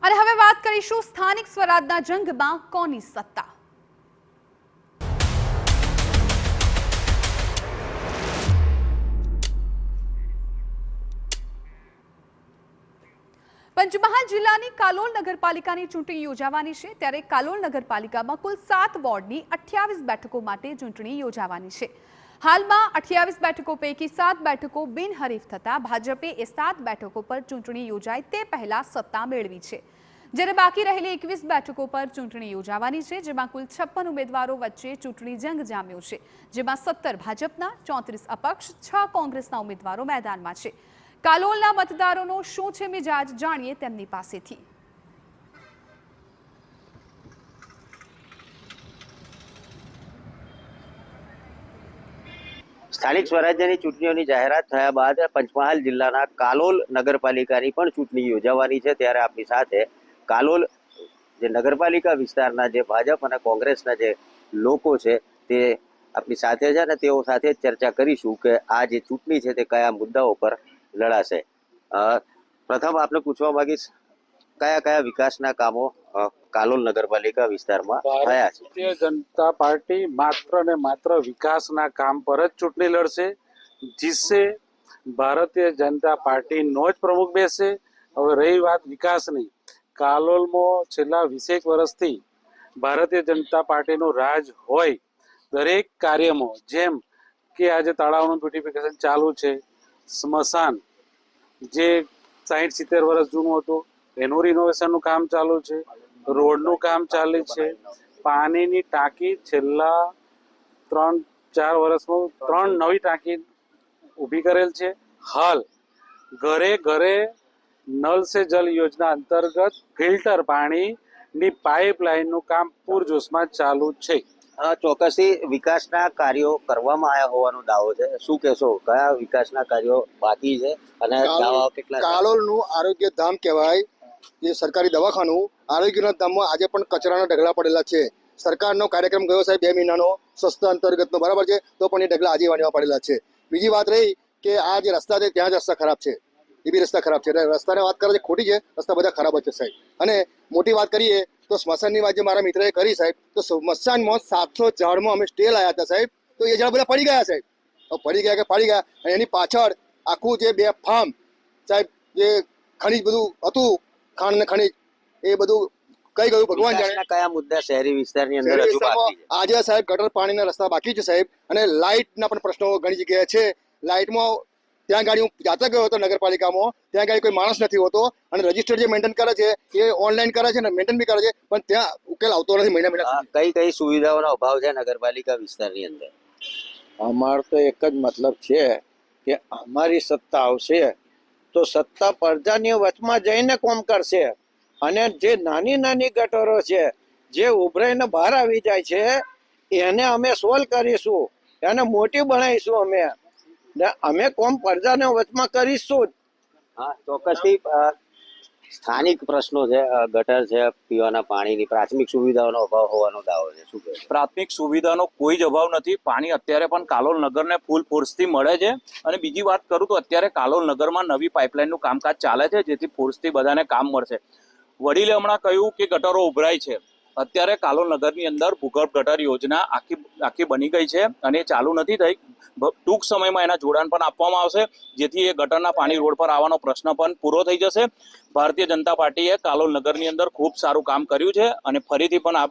અને હવે વાત કરીશું સ્થાનિક સ્વરાજના જંગમાં કોની સત્તા। પંચમહાલ જિલ્લાની કાલોલ નગરપાલિકાની ચૂંટણી યોજાવાની છે, ત્યારે કાલોલ નગરપાલિકામાં કુલ 7 વોર્ડની 28 બેઠકો માટે ચૂંટણી યોજાવાની છે। હાલમાં 28 બેઠકો પૈકી 7 બેઠકો બિનહરીફ થતા ભાજપે એ 7 બેઠકો પર ચૂંટણી યોજાય તે પહેલા સત્તા મેળવી છે, જ્યારે બાકી રહેલી 21 બેઠકો પર ચૂંટણી યોજાવાની છે, જેમાં કુલ 56 ઉમેદવારો વચ્ચે ચૂંટણી જંગ જામ્યો છે, જેમાં 17 ભાજપના, 34 અપક્ષ, 6 કોંગ્રેસના ઉમેદવારો મેદાનમાં છે। કાલોલના મતદારોનો શું છે મિજાજ, જાણીએ તેમની પાસેથી। સ્થાનિક સ્વરાજ્યની ચૂંટણીઓની જાહેરાત થયા બાદ પંચમહાલ જિલ્લાના કાલોલ નગરપાલિકાની પણ ચૂંટણી યોજાવાની છે, ત્યારે આપણી સાથે કાલોલ જે નગરપાલિકા વિસ્તારના જે ભાજપ અને કોંગ્રેસના જે લોકો છે તે આપણી સાથે છે અને તેઓ સાથે ચર્ચા કરીશું કે આ જે ચૂંટણી છે તે કયા મુદ્દાઓ પર લડાશે। પ્રથમ આપને પૂછવા માંગીશ, કયા કયા વિકાસના કામો કાલોલ નગરપાલિકા વિસ્તારમાં થયા છે? ભારતીય જનતા પાર્ટી માત્ર ને માત્ર વિકાસના કામ પર જ ચૂંટણી લડશે, જીતશે ભારતીય જનતા પાર્ટીનો જ પ્રમુખ બેસશે। હવે રહી વાત વિકાસની, કાલોલમાં છેલ્લા 20 વર્ષથી ભારતીય જનતા પાર્ટીનું રાજ હોય, દરેક કાર્યમાં જેમ કે આજે તળાવનું બ્યુટિફિકેશન ચાલુ છે, સ્મશાન જે 60-70 વર્ષ જૂનું હતું એનું રિનોવેશનનું કામ ચાલુ છે, રોડનું કામ ચાલે છે, પાણીની ટાંકી છેલ્લા 3-4 વર્ષમાં 3 નવી ટાંકી ઊભી કરેલ છે। હાલ ઘરે ઘરે નલ સે જલ યોજના અંતર્ગત ફિલ્ટર પાણીની પાઇપલાઇનનું કામ પૂરજોશમાં ચાલુ છે। ચોક્કસથી વિકાસના કાર્યો કરવામાં આવ્યા હોવાનો દાવો છે, શું કહેશો? કયા વિકાસના કાર્યો બાકી છે અને દાવા કેટલા? કાલોલનું આરોગ્ય ધામ કહેવાય, જે સરકારી દવાખાનું આરોગ્યના ધામમાં આજે પણ કચરાના ઢગલા પડેલા છે। સરકારનો કાર્યક્રમ ગયો સાહેબ 2 મહિનાનો સ્વચ્છતા અંતર્ગતનો, બરાબર છે, તો પણ એ ઢગલા આજે વાણીમાં પડેલા છે। બીજી વાત રહી કે આ જે રસ્તા છે ત્યાં જ રસ્તા ખરાબ છે, એ બી રસ્તા ખરાબ છે, એટલે રસ્તાની વાત કરે છે ખોટી છે, રસ્તા બધા ખરાબ જ છે સાહેબ। અને મોટી વાત કરીએ તો સ્મશાનની વાત જે મારા મિત્રએ કરી સાહેબ, તો સ્મશાનમાં 700 ઝાડમાં અમે સ્ટે લાયા હતા સાહેબ, તો એ ઝાડ બધા પડી ગયા સાહેબ, પડી ગયા કે પડી ગયા, અને એની પાછળ આખું જે 2 ફાર્મ સાહેબ જે ખનીજ બધું હતું, ખાંડ ને ખનીજ, એ બધું કઈ ગયું ભગવાન જાણે। કયા મુદ્દા શહેરી વિસ્તારની અંદર હજુ બાકી છે? આજે સાહેબ ગટર પાણીના રસ્તા બાકી છે સાહેબ, અને લાઇટના પણ પ્રશ્નો ઘણી જગ્યાએ છે। લાઇટમાં ત્યાં ગાડી હું જાતે ગયો હતો નગરપાલિકામાં, ત્યાં ગાડી કોઈ માણસ નથી હોતો, અને રજીસ્ટર જે મેન્ટેન કરે છે એ ઓનલાઈન કરે છે ને મેન્ટેન બી કરે છે, પણ ત્યાં ઉકેલ આવતો નથી મહિના। કઈ કઈ સુવિધાઓનો અભાવ છે નગરપાલિકા વિસ્તારની અંદર? અમારો તો એક જ મતલબ છે કે અમારી સત્તા આવશે તો સત્તા પ્રજાની વચમાં જઈને કોમ કરશે, અને જે નાની નાની ગટરો છે જે ઉભરાઈને બહાર આવી જાય છે એને અમે સોલ્વ કરીશું, એને મોટી બનાવીશું અમે કોમ પ્રજાને વચમાં કરીશું। હા, ચોક્કસથી સ્થાનિક પ્રશ્નો છે, ગટર છે, પીવાના પાણીની પ્રાથમિક સુવિધાઓનો અભાવ હોવાનો દાવો છે, શું કહે? પ્રાથમિક સુવિધાનો કોઈ જ અભાવ નથી, પાણી અત્યારે પણ કાલોલ નગરને ફૂલ ફોર્સથી મળે છે। અને બીજી વાત કરું તો અત્યારે કાલોલ નગરમાં નવી પાઇપલાઇનનું કામકાજ ચાલે છે, જેથી ફોર્સથી બધાને કામ મળશે। વડીલે હમણાં કહ્યું કે ગટરો ઉભરાય છે, અત્યારે કાલોલ નગરની અંદર ભૂગર્ભ ગટર યોજના આખી બની ગઈ છે અને એ ચાલુ નથી થઈ, ટૂંક સમયમાં એના જોડાણ પણ આપવામાં આવશે, જેથી એ ગટરના પાણી રોડ પર આવવાનો પ્રશ્ન પણ પૂરો થઈ જશે। ભારતીય જનતા પાર્ટીએ કાલોલ નગરની અંદર ખૂબ સારું કામ કર્યું છે અને ફરીથી પણ આ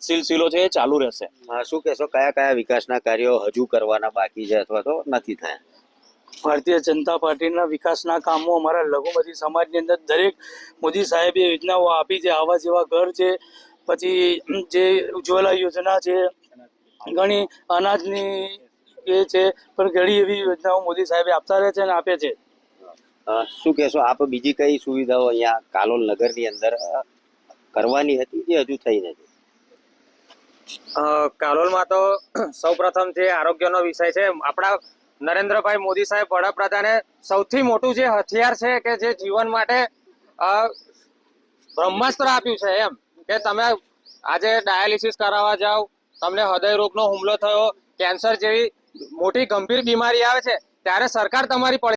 સિલસિલો છે એ ચાલુ રહેશે। શું કહેશો, કયા કયા વિકાસના કાર્યો હજુ કરવાના બાકી છે અથવા તો નથી થયા? ભારતીય જનતા પાર્ટીના વિકાસના કામો અમારા લઘુમતી સમાજની અંદર દરેક મોદી સાહેબે યોજનાઓ આપી છે, આવા જેવા ઘર છે, પછી જે ઉજ્જવલા યોજના છે, ઘણી અનાજની એ છે, પણ ઘણી એવી યોજનાઓ મોદી સાહેબે આપતા રહે છે અને આપે છે। શું કહેશો આપ, બીજી કઈ સુવિધાઓ અહીંયા કાલોલ નગરની અંદર કરવાની હતી જે હજુ થઈ નથી? કાલોલમાં તો સૌપ્રથમ જે આરોગ્યનો વિષય છે, આપણા નરેન્દ્રભાઈ મોદી સાહેબ વડાપ્રધાને સૌથી મોટું જે હથિયાર છે કે જે જીવન માટે બ્રહ્માસ્ત્ર આપ્યું છે, એમ કે તમે આજે ડાયાલિસિસ કરાવવા જાઓ, તમને હૃદય રોગનો હુમલો થયો, કેન્સર જેવી મોટી ગંભીર બીમારી આવે છે, ત્યારે સરકાર તમારી